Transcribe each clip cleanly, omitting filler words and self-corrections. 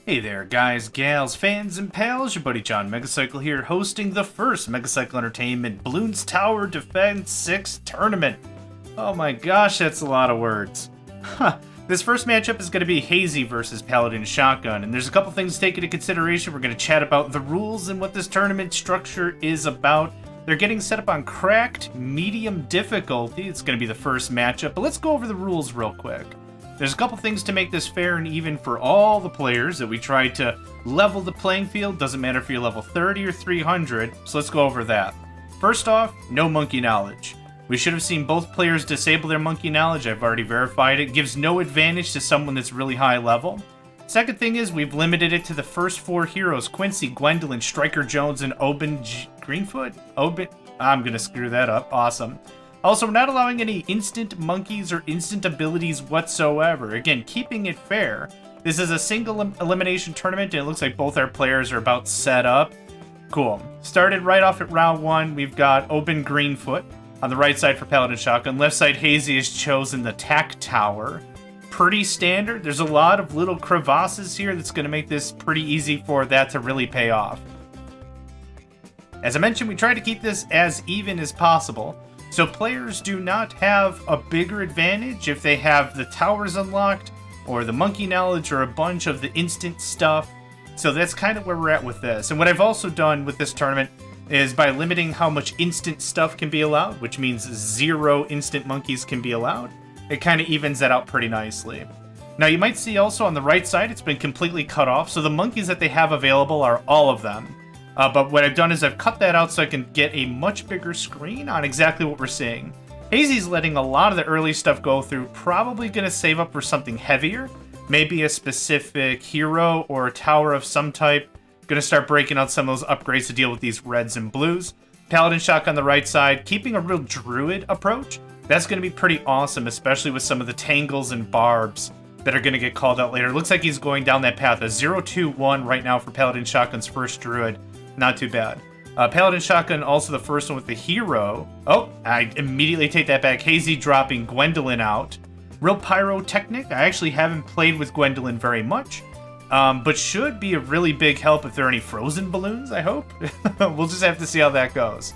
Hey there, guys, gals, fans, and pals. Your buddy JohnMegacycle here, hosting the first Megacycle Entertainment Bloons Tower Defense 6 tournament. Oh my gosh, that's a lot of words. This first matchup is going to be Hazy versus PaladinShotgun, and there's a couple things to take into consideration. We're going to chat about the rules and what this tournament structure is about. They're getting set up on cracked, medium difficulty. It's going to be the first matchup, but let's go over the rules real quick. There's a couple things to make this fair and even for all the players that we tried to level the playing field. Doesn't matter if you're level 30 or 300, so let's go over that. First off, no monkey knowledge. We should have seen both players disable their monkey knowledge. I've already verified it. Gives no advantage to someone that's really high level. Second thing is we've limited it to the first four heroes: Quincy, Gwendolyn, Striker Jones, and Greenfoot? I'm gonna screw that up. Awesome. Also, we're not allowing any instant monkeys or instant abilities whatsoever. Again, keeping it fair. This is a single elimination tournament, and it looks like both our players are about set up. Cool. Started right off at round one. We've got Open Greenfoot on the right side for PaladinShotgun. Left side, Hazy has chosen the Tack Tower. Pretty standard. There's a lot of little crevasses here that's going to make this pretty easy for that to really pay off. As I mentioned, we tried to keep this as even as possible, so players do not have a bigger advantage if they have the towers unlocked or the monkey knowledge or a bunch of the instant stuff. So that's kind of where we're at with this. And what I've also done with this tournament is by limiting how much instant stuff can be allowed, which means 0 instant monkeys can be allowed. It kind of evens that out pretty nicely. Now you might see also on the right side, it's been completely cut off. So the monkeys that they have available are all of them. But what I've done is I've cut that out so I can get a much bigger screen on exactly what we're seeing. Hazy's letting a lot of the early stuff go through, probably going to save up for something heavier. Maybe a specific hero or a tower of some type. Going to start breaking out some of those upgrades to deal with these reds and blues. PaladinShotgun on the right side, keeping a real druid approach. That's going to be pretty awesome, especially with some of the tangles and barbs that are going to get called out later. Looks like he's going down that path. A 0-2-1 right now for PaladinShotgun's first druid. Not too bad. PaladinShotgun also the first one with the hero. Oh, I immediately take that back. Hazy dropping Gwendolyn out. Real pyrotechnic. I actually haven't played with Gwendolyn very much, but should be a really big help if there are any frozen balloons, I hope. We'll just have to see how that goes.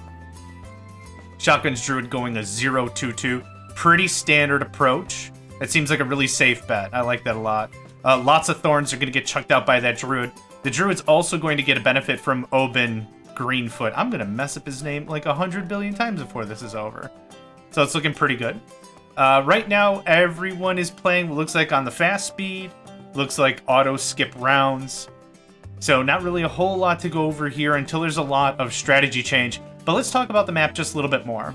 Shotgun's druid going a 0-2-2. Pretty standard approach. That seems like a really safe bet. I like that a lot. Lots of thorns are going to get chucked out by that druid. The druid's also going to get a benefit from Oben Greenfoot. I'm going to mess up his name like 100 billion times before this is over. So it's looking pretty good. Right now, everyone is playing what looks like on the fast speed. Looks like auto skip rounds. So not really a whole lot to go over here until there's a lot of strategy change. But let's talk about the map just a little bit more.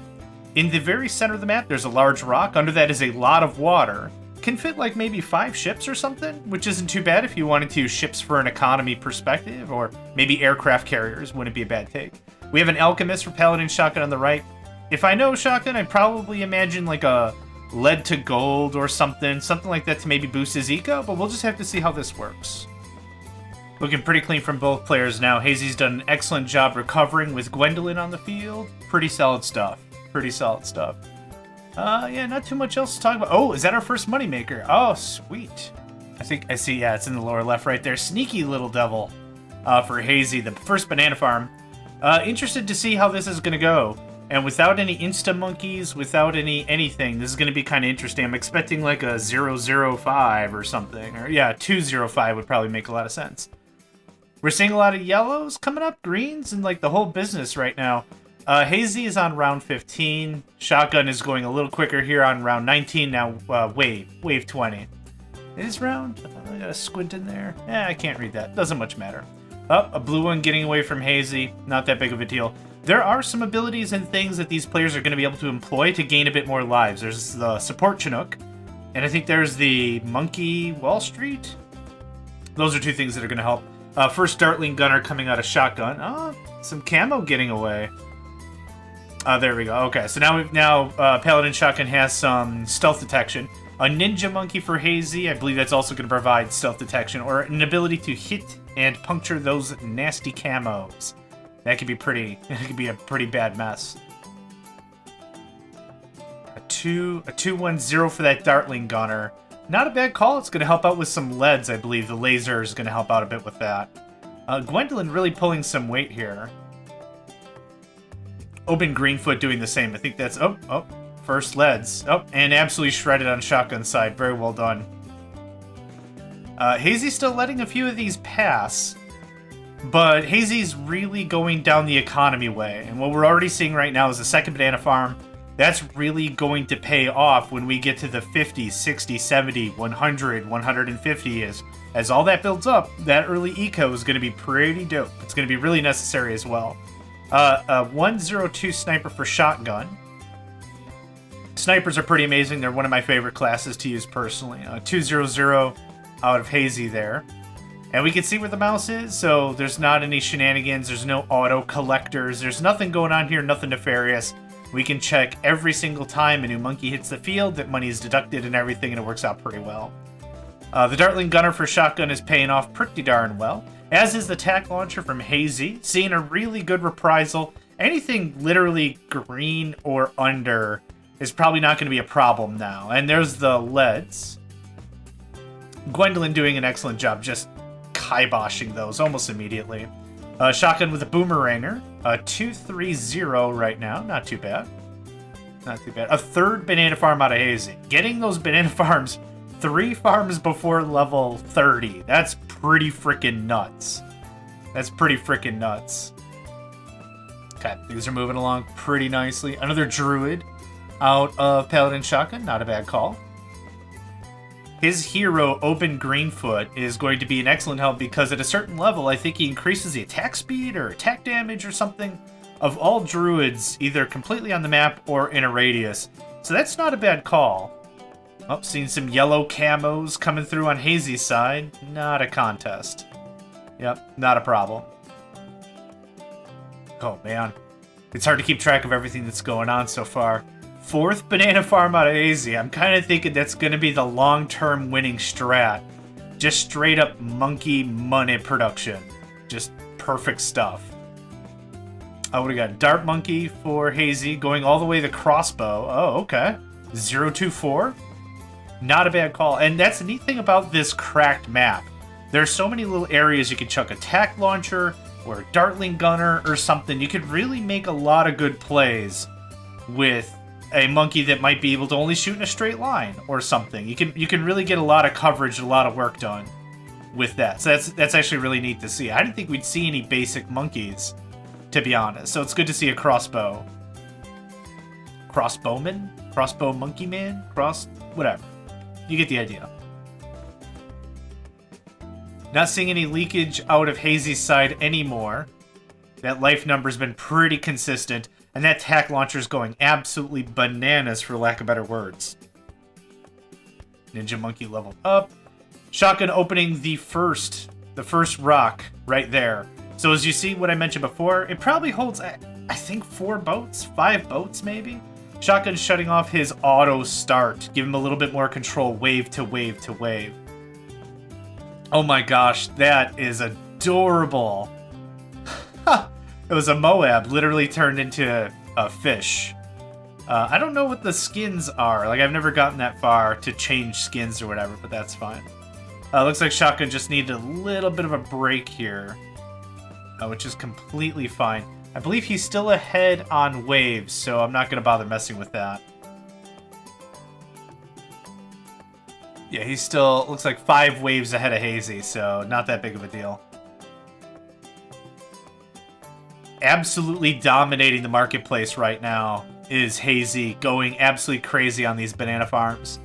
In the very center of the map, there's a large rock. Under that is a lot of water. Can fit like maybe 5 ships or something, which isn't too bad if you wanted to use ships for an economy perspective, or maybe aircraft carriers wouldn't be a bad take. We have an alchemist for PaladinShotgun on the right. If I know shotgun, I'd probably imagine like a lead to gold or something like that to maybe boost his eco, but we'll just have to see how this works. Looking pretty clean from both players now. Hazy's done an excellent job recovering with Gwendolyn on the field. Pretty solid stuff. Pretty solid stuff. Yeah, not too much else to talk about. Oh, is that our first moneymaker? Oh, sweet. I think I see, yeah, it's in the lower left right there. Sneaky little devil for Hazy, the first banana farm. Interested to see how this is going to go. And without any insta-monkeys, without anything, this is going to be kind of interesting. I'm expecting like a 005 or something. Or yeah, 205 would probably make a lot of sense. We're seeing a lot of yellows coming up, greens, and like the whole business right now. Hazy is on round 15. Shotgun is going a little quicker here on round 19. Now, wave 20. Is round? I got a squint in there. I can't read that. Doesn't much matter. Oh, a blue one getting away from Hazy. Not that big of a deal. There are some abilities and things that these players are going to be able to employ to gain a bit more lives. There's the support Chinook, and I think there's the Monkey Wall Street. Those are two things that are going to help. First Dartling Gunner coming out of Shotgun. Oh, some camo getting away. There we go. Okay, so now PaladinShotgun has some stealth detection. A Ninja Monkey for Hazy. I believe that's also going to provide stealth detection or an ability to hit and puncture those nasty camos. That could be a pretty bad mess. A 2-1-0 for that Dartling Gunner. Not a bad call. It's going to help out with some leads, I believe. The laser is going to help out a bit with that. Gwendolyn really pulling some weight here. Open Greenfoot doing the same. I think that's... Oh, first leads. Oh, and absolutely shredded on shotgun side. Very well done. Hazy's still letting a few of these pass, but Hazy's really going down the economy way. And what we're already seeing right now is the second banana farm. That's really going to pay off when we get to the 50, 60, 70, 100, 150. As all that builds up, that early eco is going to be pretty dope. It's going to be really necessary as well. 102 sniper for shotgun. Snipers are pretty amazing. They're one of my favorite classes to use personally. 200 out of Hazy there. And we can see where the mouse is, so there's not any shenanigans. There's no auto collectors. There's nothing going on here, nothing nefarious. We can check every single time a new monkey hits the field that money is deducted and everything, and it works out pretty well. The Dartling Gunner for shotgun is paying off pretty darn well, as is the tack launcher from Hazy, seeing a really good reprisal. Anything literally green or under is probably not going to be a problem now. And there's the leads. Gwendolyn doing an excellent job just kiboshing those almost immediately. Shotgun with a boomeranger. 230 right now. Not too bad. Not too bad. A third banana farm out of Hazy. Getting those banana farms 3 farms before level 30. That's pretty freaking nuts. That's pretty freaking nuts. Okay, things are moving along pretty nicely. Another druid out of PaladinShotgun. Not a bad call. His hero, Open Greenfoot, is going to be an excellent help because at a certain level, I think he increases the attack speed or attack damage or something of all druids, either completely on the map or in a radius. So that's not a bad call. Oh, seeing some yellow camos coming through on Hazy's side. Not a contest. Yep, not a problem. Oh, man. It's hard to keep track of everything that's going on so far. 4th banana farm out of Hazy. I'm kind of thinking that's going to be the long-term winning strat. Just straight up monkey money production. Just perfect stuff. Oh, what do we got? Dart Monkey for Hazy, going all the way to crossbow. Oh, okay. 024. Not a bad call. And that's the neat thing about this cracked map. There's so many little areas you could chuck a tack launcher or a Dartling Gunner or something. You could really make a lot of good plays with a monkey that might be able to only shoot in a straight line or something. You can really get a lot of coverage and a lot of work done with that. So that's actually really neat to see. I didn't think we'd see any basic monkeys, to be honest. So it's good to see a crossbow. Crossbowman? Crossbow monkey man? Whatever. You get the idea. Not seeing any leakage out of Hazy's side anymore. That life number's been pretty consistent. And that tack launcher's going absolutely bananas, for lack of better words. Ninja Monkey leveled up. Shotgun opening the first rock right there. So as you see what I mentioned before, it probably holds, I think, 4 boats? 5 boats, maybe? Shotgun shutting off his auto start. Give him a little bit more control, wave to wave to wave. Oh my gosh, that is adorable. It was a Moab, literally turned into a fish. I don't know what the skins are. Like, I've never gotten that far to change skins or whatever, but that's fine. Looks like Shotgun just needed a little bit of a break here, which is completely fine. I believe he's still ahead on waves, so I'm not going to bother messing with that. Yeah, he's still, looks like 5 waves ahead of Hazy, so not that big of a deal. Absolutely dominating the marketplace right now is Hazy, going absolutely crazy on these banana farms.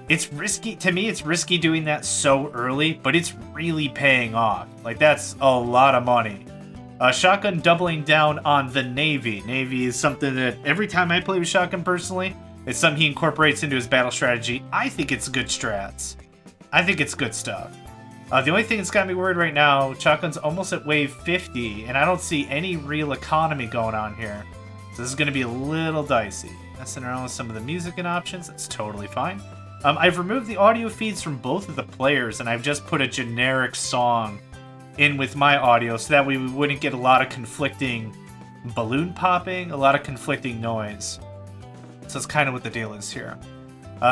It's risky, to me it's risky doing that so early, but it's really paying off. Like, that's a lot of money. Shotgun doubling down on the Navy. Navy is something that every time I play with Shotgun personally, it's something he incorporates into his battle strategy. I think it's good strats. I think it's good stuff. The only thing that's got me worried right now, Shotgun's almost at wave 50, and I don't see any real economy going on here. So this is going to be a little dicey. Messing around with some of the music and options, that's totally fine. I've removed the audio feeds from both of the players, and I've just put a generic song in with my audio, so that way we wouldn't get a lot of conflicting balloon popping, a lot of conflicting noise. So that's kind of what the deal is here.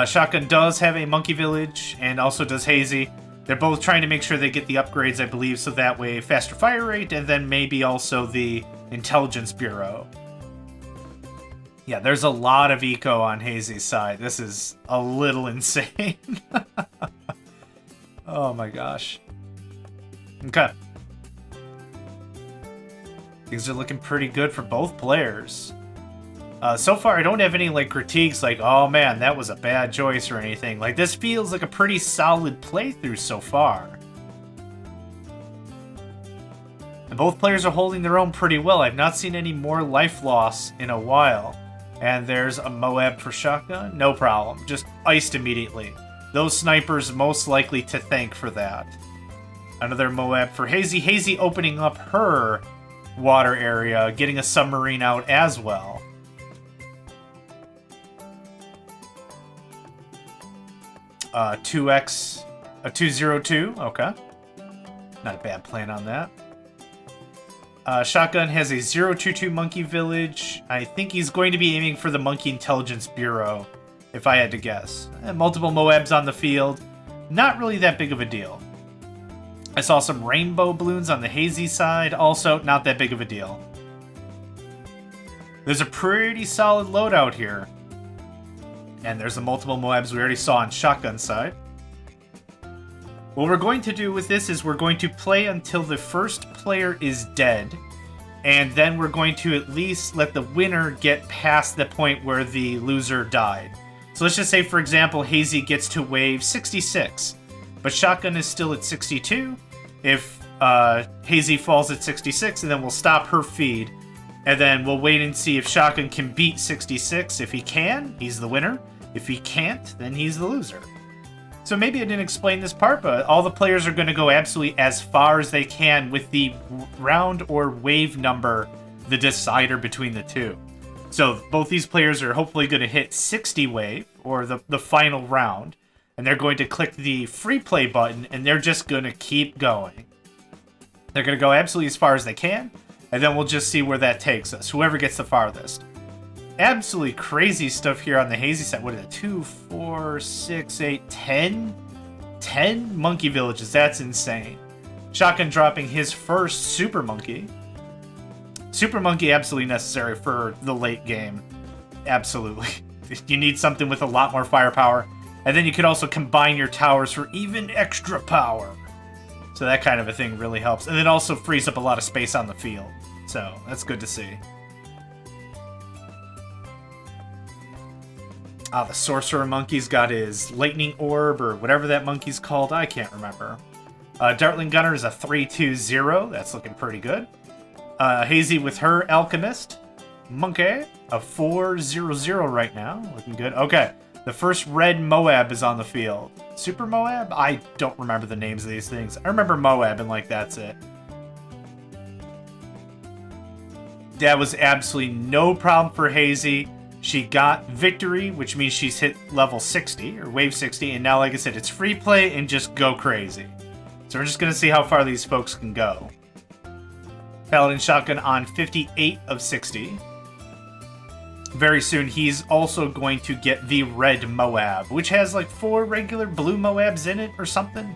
Shotgun does have a monkey village, and also does Hazy. They're both trying to make sure they get the upgrades, I believe, so that way faster fire rate, and then maybe also the intelligence bureau. Yeah, there's a lot of eco on Hazy's side. This is a little insane. Oh my gosh. Okay. Things are looking pretty good for both players. So far, I don't have any like critiques like, oh man, that was a bad choice or anything. Like, this feels like a pretty solid playthrough so far. And both players are holding their own pretty well. I've not seen any more life loss in a while. And there's a Moab for Shotgun. No problem. Just iced immediately. Those snipers most likely to thank for that. Another Moab for Hazy. Hazy opening up her water area, getting a submarine out as well. A 202, okay. Not a bad plan on that. Shotgun has a 022 monkey village. I think he's going to be aiming for the monkey intelligence bureau, if I had to guess. And multiple Moabs on the field. Not really that big of a deal. I saw some rainbow balloons on the Hazy side. Also, not that big of a deal. There's a pretty solid loadout here. And there's the multiple Moabs we already saw on Shotgun side. What we're going to do with this is we're going to play until the first player is dead. And then we're going to at least let the winner get past the point where the loser died. So let's just say, for example, Hazy gets to wave 66. But Shotgun is still at 62. If Hazy falls at 66, and then we'll stop her feed. And then we'll wait and see if Shotgun can beat 66. If he can, he's the winner. If he can't, then he's the loser. So maybe I didn't explain this part, but all the players are going to go absolutely as far as they can with the round or wave number, the decider between the two. So both these players are hopefully going to hit 60 wave, or the final round, and they're going to click the free play button, and they're just going to keep going. They're going to go absolutely as far as they can, and then we'll just see where that takes us, whoever gets the farthest. Absolutely crazy stuff here on the Hazy side. What is it? 2, 4, 6, 8, 10? 10 monkey villages. That's insane. Shotgun dropping his first super monkey. Super monkey absolutely necessary for the late game. Absolutely. You need something with a lot more firepower. And then you could also combine your towers for even extra power. So that kind of a thing really helps. And it also frees up a lot of space on the field. So that's good to see. The Sorcerer Monkey's got his Lightning Orb, or whatever that monkey's called. I can't remember. Dartling Gunner is a 320. That's looking pretty good. Hazy with her Alchemist. Monkey, a 400 right now. Looking good. Okay, the first red Moab is on the field. Super Moab? I don't remember the names of these things. I remember Moab, and like, that's it. That was absolutely no problem for Hazy. She got victory, which means she's hit level 60, or wave 60, and now, like I said, it's free play and just go crazy. So we're just going to see how far these folks can go. PaladinShotgun on 58 of 60. Very soon, he's also going to get the red Moab, which has like 4 regular blue Moabs in it or something.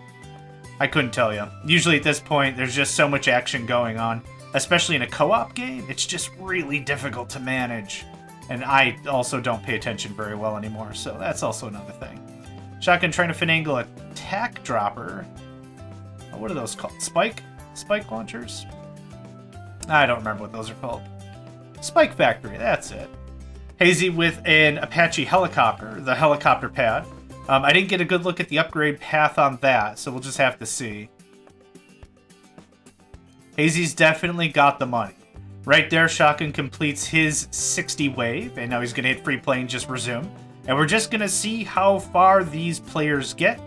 I couldn't tell you. Usually at this point, there's just so much action going on, especially in a co-op game. It's just really difficult to manage. And I also don't pay attention very well anymore, so that's also another thing. Shotgun trying to finagle a tack dropper. What are those called? Spike? Spike launchers? I don't remember what those are called. Spike Factory, that's it. Hazy with an Apache helicopter, the helicopter pad. I didn't get a good look at the upgrade path on that, so we'll just have to see. Hazy's definitely got the money. Right there, Shotgun completes his 60 wave, and now he's going to hit free play and just resume. And we're just going to see how far these players get.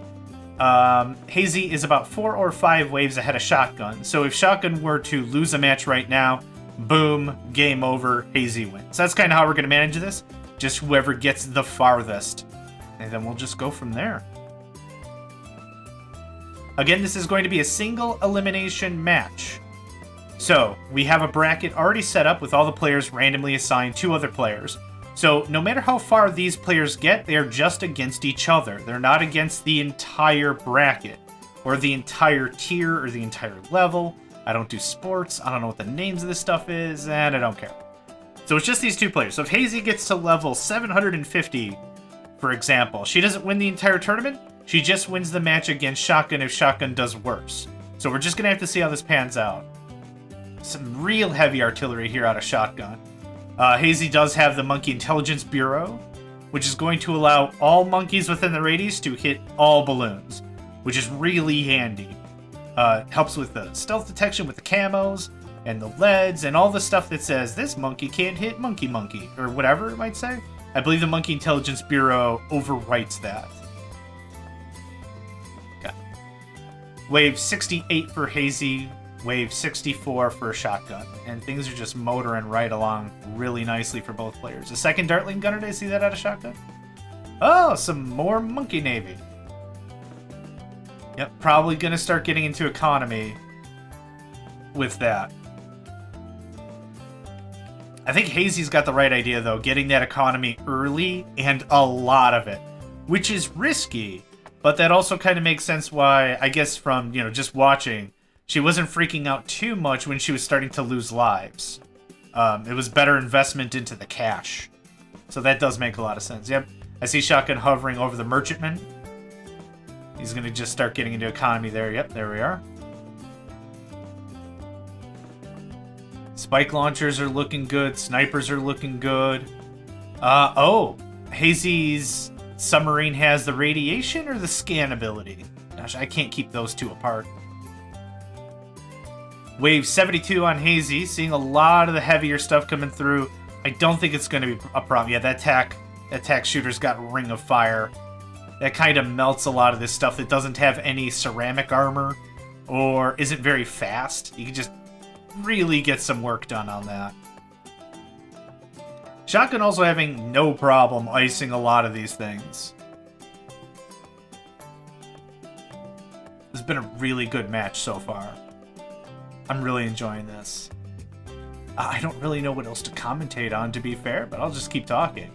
Hazy is about 4 or 5 waves ahead of Shotgun, so if Shotgun were to lose a match right now, boom, game over, Hazy wins. So that's kind of how we're going to manage this. Just whoever gets the farthest. And then we'll just go from there. Again, this is going to be a single elimination match. So, we have a bracket already set up with all the players randomly assigned to other players. So no matter how far these players get, they're just against each other. They're not against the entire bracket, or the entire tier, or the entire level. I don't do sports, I don't know what the names of this stuff is, and I don't care. So it's just these two players. So if Hazy gets to level 750, for example, she doesn't win the entire tournament, she just wins the match against Shotgun if Shotgun does worse. So we're just going to have to see how this pans out. Some real heavy artillery here out of Shotgun. Hazy does have the Monkey Intelligence Bureau, which is going to allow all monkeys within the radius to hit all balloons, which is really handy. Helps with the stealth detection with the camos and the leads and all the stuff that says this monkey can't hit monkey, or whatever it might say. I believe the Monkey Intelligence Bureau overwrites that. Okay. Wave 68 for Hazy, wave 64 for Shotgun, and things are just motoring right along really nicely for both players. A second Dartling Gunner, did I see that out of Shotgun? Oh, some more Monkey Navy. Yep, probably gonna start getting into economy with that. I think Hazy's got the right idea, though, getting that economy early and a lot of it, which is risky, but that also kind of makes sense why, I guess from, just watching, she wasn't freaking out too much when she was starting to lose lives. It was better investment into the cash. So that does make a lot of sense. Yep, I see Shotgun hovering over the Merchantman. He's going to just start getting into economy there. Yep, there we are. Spike launchers are looking good. Snipers are looking good. Oh, Hazy's submarine has the radiation or the scan ability? Gosh, I can't keep those two apart. Wave 72 on Hazy, seeing a lot of the heavier stuff coming through. I don't think it's going to be a problem. Yeah, that attack shooter's got Ring of Fire. That kind of melts a lot of this stuff that doesn't have any ceramic armor or isn't very fast. You can just really get some work done on that. Shotgun also having no problem icing a lot of these things. This has been a really good match so far. I'm really enjoying this. I don't really know what else to commentate on, to be fair, but I'll just keep talking.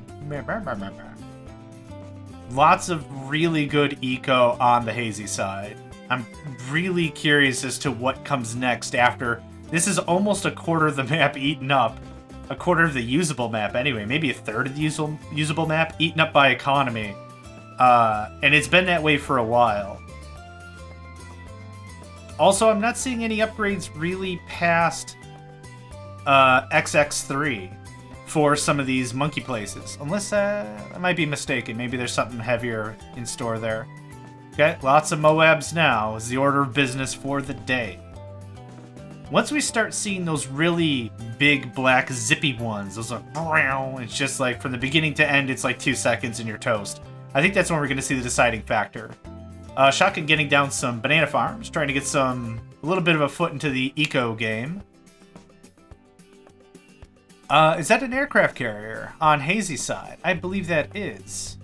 Lots of really good eco on the Hazy side. I'm really curious as to what comes next after. This is almost a quarter of the map eaten up. A quarter of the usable map anyway. Maybe a third of the usable map eaten up by economy. And it's been that way for a while. Also, I'm not seeing any upgrades really past XX3 for some of these monkey places. Unless I might be mistaken. Maybe there's something heavier in store there. Okay, lots of Moabs now is the order of business for the day. Once we start seeing those really big black zippy ones, those are brown, it's just like from the beginning to end, it's like 2 seconds and you're toast. I think that's when we're going to see the deciding factor. Shotgun getting down some banana farms, trying to get a little bit of a foot into the eco game. Is that an aircraft carrier on Hazy's side? I believe that is.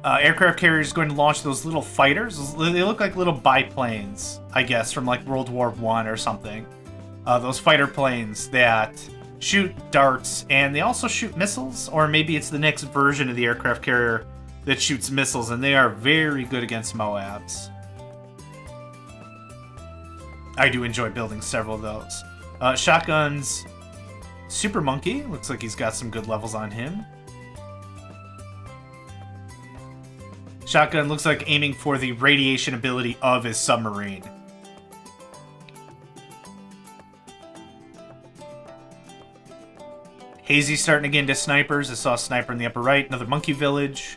Aircraft carrier is going to launch those little fighters. They look like little biplanes, I guess, from like World War I or something. Those fighter planes that shoot darts, and they also shoot missiles, or maybe it's the next version of the aircraft carrier that shoots missiles, and they are very good against Moabs. I do enjoy building several of those. Shotgun's Super Monkey. Looks like he's got some good levels on him. Shotgun looks like aiming for the radiation ability of his submarine. Hazy starting to get into snipers. I saw a sniper in the upper right. Another monkey village.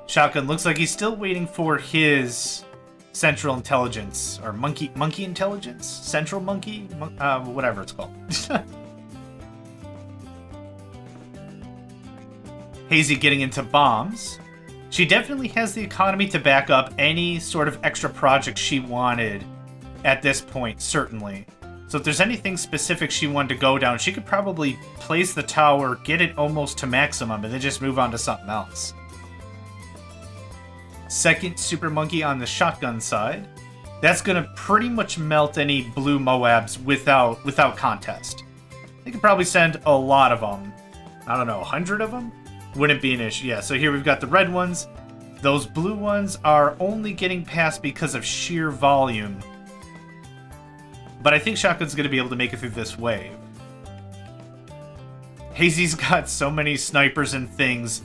Shotgun looks like he's still waiting for his central intelligence. Or monkey intelligence? Central monkey? Whatever it's called. Hazy getting into bombs. She definitely has the economy to back up any sort of extra project she wanted at this point, certainly. So if there's anything specific she wanted to go down, she could probably place the tower, get it almost to maximum, and then just move on to something else. Second Super Monkey on the Shotgun side. That's going to pretty much melt any blue Moabs without contest. They could probably send a lot of them. I don't know, 100 of them? Wouldn't be an issue. Yeah, so here we've got the red ones. Those blue ones are only getting past because of sheer volume. But I think Shotgun's going to be able to make it through this wave. Hazy's got so many snipers and things,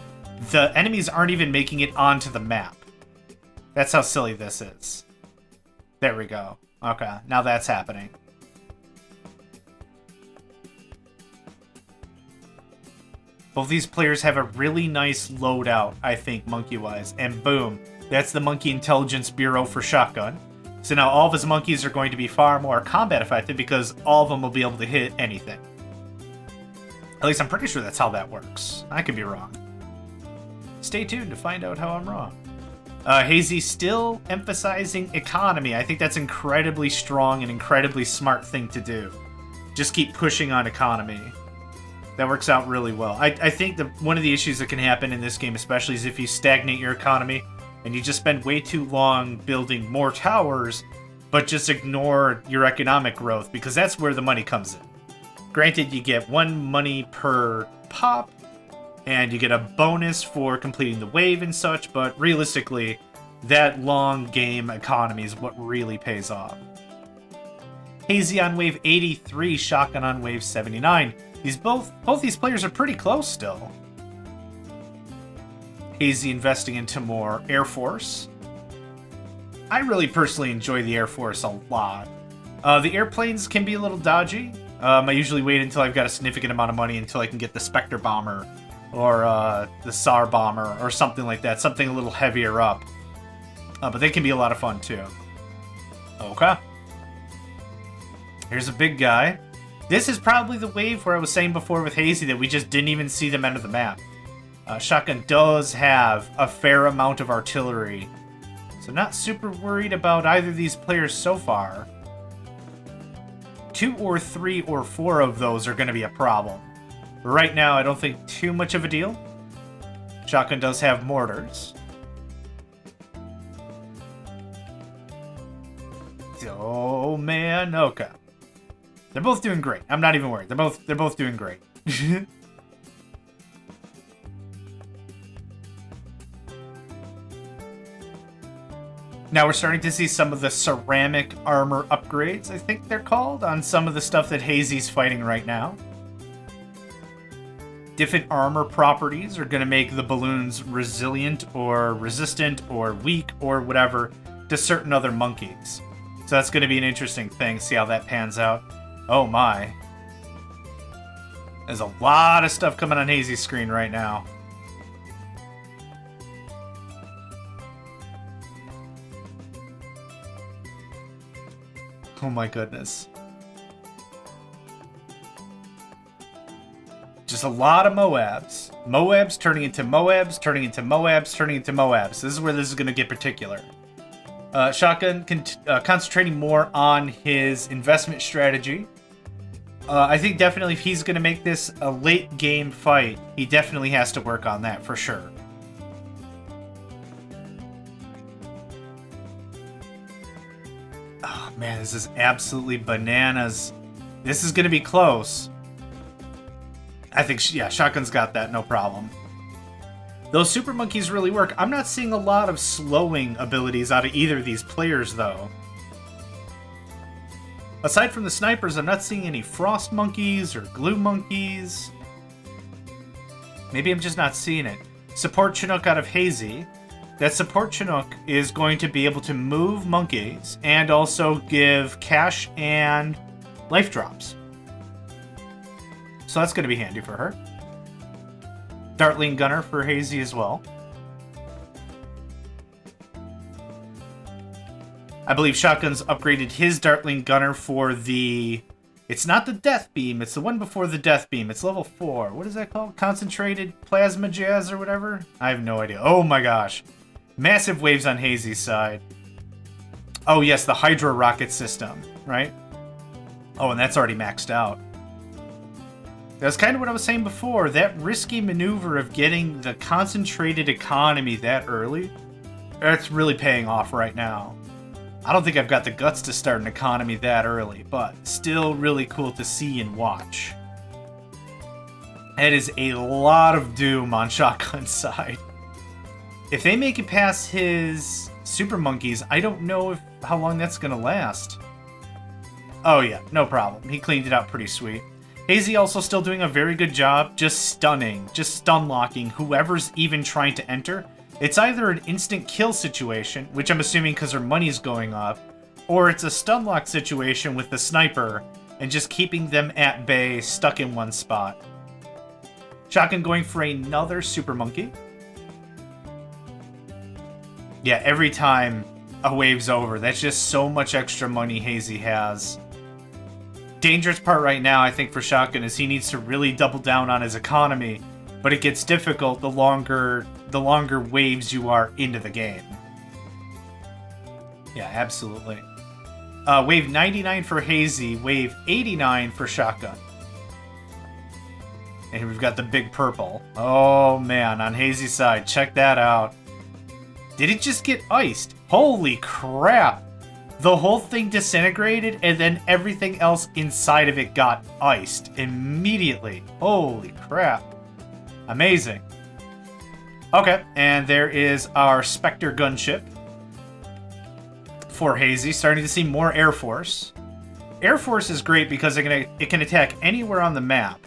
the enemies aren't even making it onto the map. That's how silly this is. There we go. Okay, now that's happening. Both these players have a really nice loadout, I think, monkey-wise. And boom, that's the Monkey Intelligence Bureau for Shotgun. So now all of his monkeys are going to be far more combat effective because all of them will be able to hit anything. At least I'm pretty sure that's how that works. I could be wrong. Stay tuned to find out how I'm wrong. Hazy still emphasizing economy. I think that's incredibly strong and incredibly smart thing to do. Just keep pushing on economy. That works out really well. I think one of the issues that can happen in this game, especially, is if you stagnate your economy and you just spend way too long building more towers, but just ignore your economic growth, because that's where the money comes in. Granted, you get 1 money per pop, and you get a bonus for completing the wave and such, but realistically, that long game economy is what really pays off. Hazy on wave 83, Shotgun on wave 79. Both these players are pretty close still. Hazy investing into more Air Force. I really personally enjoy the Air Force a lot. The airplanes can be a little dodgy. I usually wait until I've got a significant amount of money until I can get the Spectre Bomber or the SAR Bomber or something like that, something a little heavier up. But they can be a lot of fun too. Okay. Here's a big guy. This is probably the wave where I was saying before with Hazy that we just didn't even see them enter the map. Shotgun does have a fair amount of artillery, so not super worried about either of these players so far. 2 or 3 or 4 of those are going to be a problem. But right now, I don't think too much of a deal. Shotgun does have mortars. Oh man, okay. They're both doing great. I'm not even worried. They're both doing great. Now we're starting to see some of the ceramic armor upgrades, I think they're called, on some of the stuff that Hazy's fighting right now. Different armor properties are going to make the balloons resilient or resistant or weak or whatever to certain other monkeys. So that's going to be an interesting thing, see how that pans out. Oh my. There's a lot of stuff coming on Hazy's screen right now. Oh my goodness. Just a lot of Moabs. Moabs turning into Moabs, turning into Moabs, turning into Moabs. This is where this is going to get particular. Shotgun concentrating more on his investment strategy. I think definitely if he's going to make this a late game fight, he definitely has to work on that for sure. Oh man, this is absolutely bananas. This is going to be close. I think, yeah, Shotgun's got that, no problem. Those super monkeys really work. I'm not seeing a lot of slowing abilities out of either of these players, though. Aside from the snipers, I'm not seeing any frost monkeys or glue monkeys. Maybe I'm just not seeing it. Support Chinook out of Hazy. That support Chinook is going to be able to move monkeys and also give cash and life drops. So that's going to be handy for her. Dartling Gunner for Hazy as well. I believe Shotgun's upgraded his Dartling Gunner for the... It's not the Death Beam, it's the one before the Death Beam. It's level 4. What is that called? Concentrated Plasma Jazz or whatever? I have no idea. Oh my gosh. Massive waves on Hazy's side. Oh yes, the Hydra rocket system, right? Oh, and that's already maxed out. That's kind of what I was saying before. That risky maneuver of getting the concentrated economy that early, that's really paying off right now. I don't think I've got the guts to start an economy that early, but still really cool to see and watch. It is a lot of doom on Shotgun's side. If they make it past his super monkeys, I don't know how long that's going to last. Oh yeah, no problem. He cleaned it out pretty sweet. Hazy also still doing a very good job just stunning, just stun locking whoever's even trying to enter. It's either an instant kill situation, which I'm assuming because her money's going up, or it's a stun lock situation with the sniper and just keeping them at bay, stuck in one spot. Shotgun going for another super monkey. Yeah, every time a wave's over, that's just so much extra money Hazy has. Dangerous part right now, I think, for Shotgun is he needs to really double down on his economy, but it gets difficult the longer waves you are into the game. Yeah, absolutely. Wave 99 for Hazy, wave 89 for Shotgun. And we've got the big purple. Oh man, on Hazy's side, check that out. Did it just get iced? Holy crap! The whole thing disintegrated and then everything else inside of it got iced immediately. Holy crap. Amazing. Okay, and there is our Spectre gunship for Hazy. Starting to see more Air Force. Air Force is great because it can attack anywhere on the map.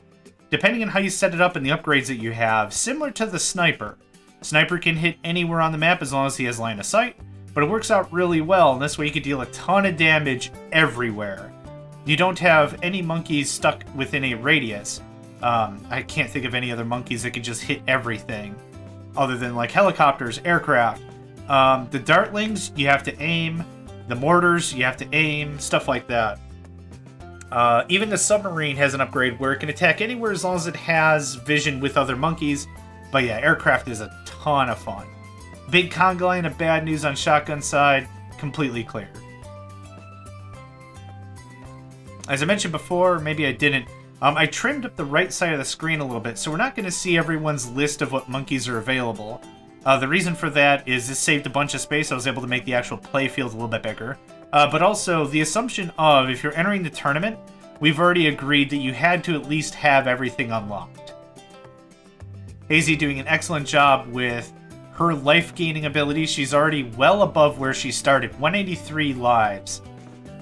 Depending on how you set it up and the upgrades that you have, similar to the Sniper. Sniper can hit anywhere on the map as long as he has line of sight, but it works out really well, and this way you can deal a ton of damage everywhere. You don't have any monkeys stuck within a radius. I can't think of any other monkeys that can just hit everything, other than like helicopters, aircraft. The dartlings, you have to aim. The mortars, you have to aim, stuff like that. Even the submarine has an upgrade where it can attack anywhere as long as it has vision with other monkeys. But yeah, aircraft is a ton of fun. Big conga line of bad news on Shotgun side, completely cleared. As I mentioned before, maybe I didn't, I trimmed up the right side of the screen a little bit, so we're not going to see everyone's list of what monkeys are available. The reason for that is this saved a bunch of space. I was able to make the actual play field a little bit bigger. But also, the assumption of, if you're entering the tournament, we've already agreed that you had to at least have everything unlocked. Hazy doing an excellent job with her life-gaining ability. She's already well above where she started, 183 lives.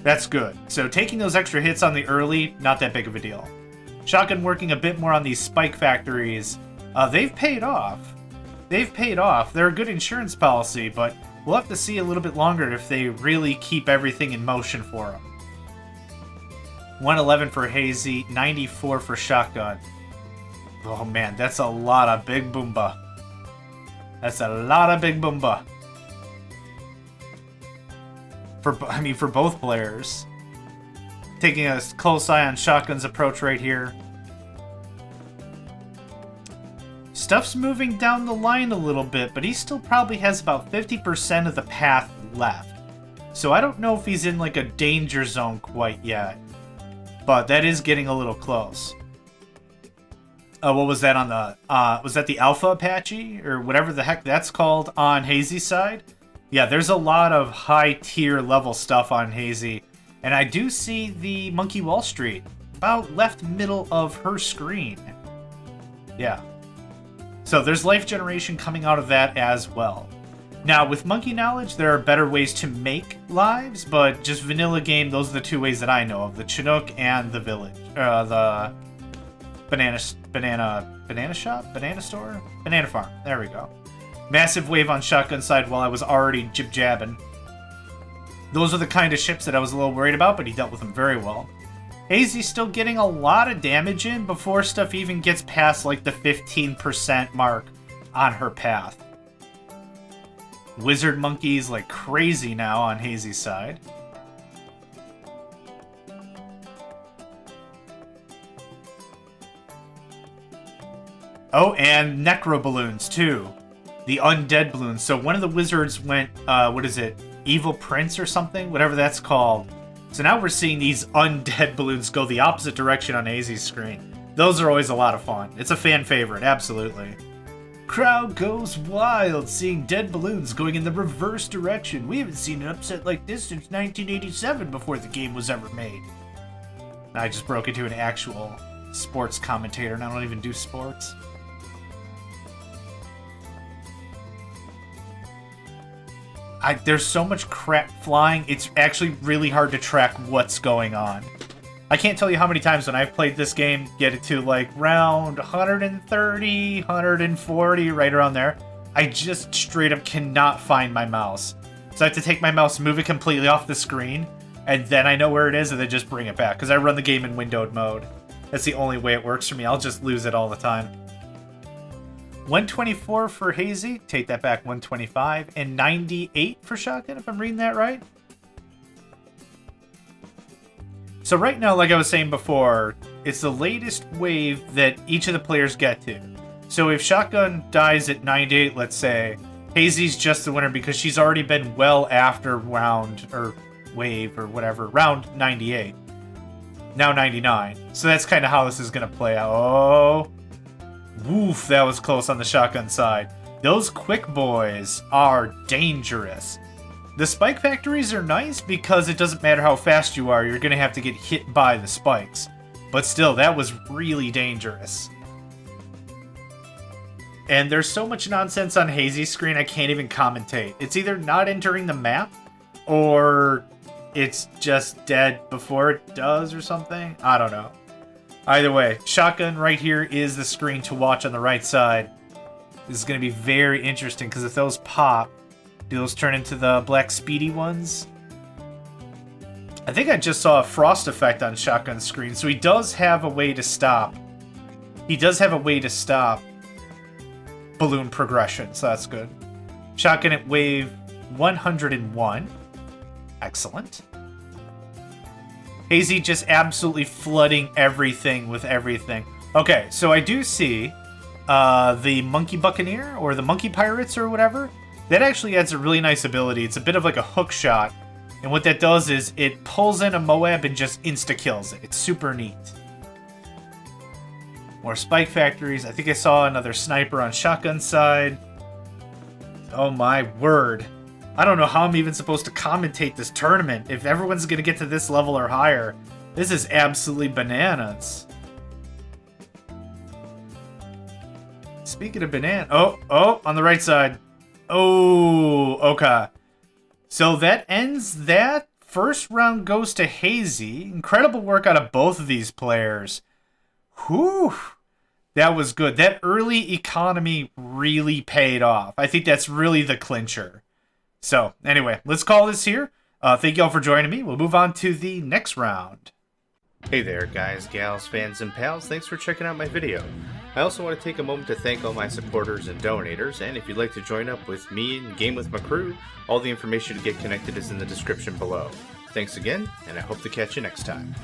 That's good. So taking those extra hits on the early, not that big of a deal. Shotgun working a bit more on these spike factories. They've paid off. They've paid off. They're a good insurance policy, but we'll have to see a little bit longer if they really keep everything in motion for them. 111 for Hazy, 94 for Shotgun. Oh man, that's a lot of big boomba. That's a lot of big boomba. For both players. Taking a close eye on Shotgun's approach right here. Stuff's moving down the line a little bit, but he still probably has about 50% of the path left. So I don't know if he's in like a danger zone quite yet. But that is getting a little close. What was that on the, was that the Alpha Apache? Or whatever the heck that's called on Hazy's side? Yeah, there's a lot of high tier level stuff on Hazy. And I do see the Monkey Wall Street about left middle of her screen. Yeah. So there's life generation coming out of that as well. Now, with Monkey Knowledge, there are better ways to make lives, but just vanilla game, those are the two ways that I know of. The Chinook and the Village. The banana shop? Banana store? Banana farm. There we go. Massive wave on Shotgun side while I was already jib-jabbing. Those are the kind of ships that I was a little worried about, but he dealt with them very well. Hazy's still getting a lot of damage in before stuff even gets past like the 15% mark on her path. Wizard monkeys like crazy now on Hazy's side. Oh, and Necro Balloons too. The undead balloons. So one of the wizards went, what is it? Evil Prince or something? Whatever that's called. So now we're seeing these undead balloons go the opposite direction on Hazy's screen. Those are always a lot of fun. It's a fan favorite, absolutely. Crowd goes wild, seeing dead balloons going in the reverse direction. We haven't seen an upset like this since 1987 before the game was ever made. I just broke into an actual sports commentator, and I don't even do sports. There's so much crap flying, it's actually really hard to track what's going on. I can't tell you how many times when I've played this game, get it to like round 130, 140, right around there, I just straight up cannot find my mouse. So I have to take my mouse, move it completely off the screen, and then I know where it is, and then just bring it back, because I run the game in windowed mode. That's the only way it works for me. I'll just lose it all the time. 124 for Hazy, take that back, 125, and 98 for Shotgun, if I'm reading that right. So right now, like I was saying before, it's the latest wave that each of the players get to. So if Shotgun dies at 98, let's say, Hazy's just the winner because she's already been well after round, or wave, or whatever, round 98. Now 99. So that's kind of how this is going to play out. Oh, woof, that was close on the Shotgun side. Those quick boys are dangerous. The spike factories are nice because it doesn't matter how fast you are, you're going to have to get hit by the spikes. But still, that was really dangerous. And there's so much nonsense on Hazy's screen, I can't even commentate. It's either not entering the map, or it's just dead before it does or something. I don't know. Either way, Shotgun right here is the screen to watch on the right side. This is going to be very interesting, because if those pop, do those turn into the black speedy ones? I think I just saw a frost effect on Shotgun's screen, so he does have a way to stop. He does have a way to stop balloon progression, so that's good. Shotgun at wave 101. Excellent. Hazy just absolutely flooding everything with everything. Okay, so I do see the Monkey Buccaneer, or the Monkey Pirates, or whatever. That actually adds a really nice ability. It's a bit of like a hook shot. And what that does is it pulls in a Moab and just insta-kills it. It's super neat. More spike factories. I think I saw another sniper on Shotgun side. Oh my word. I don't know how I'm even supposed to commentate this tournament. If everyone's going to get to this level or higher, this is absolutely bananas. Speaking of banana... Oh, on the right side. Oh, okay. So that ends that. First round goes to Hazy. Incredible work out of both of these players. Whew. That was good. That early economy really paid off. I think that's really the clincher. So, anyway, let's call this here. Thank you all for joining me. We'll move on to the next round. Hey there, guys, gals, fans, and pals. Thanks for checking out my video. I also want to take a moment to thank all my supporters and donators, and if you'd like to join up with me and game with my crew, all the information to get connected is in the description below. Thanks again, and I hope to catch you next time.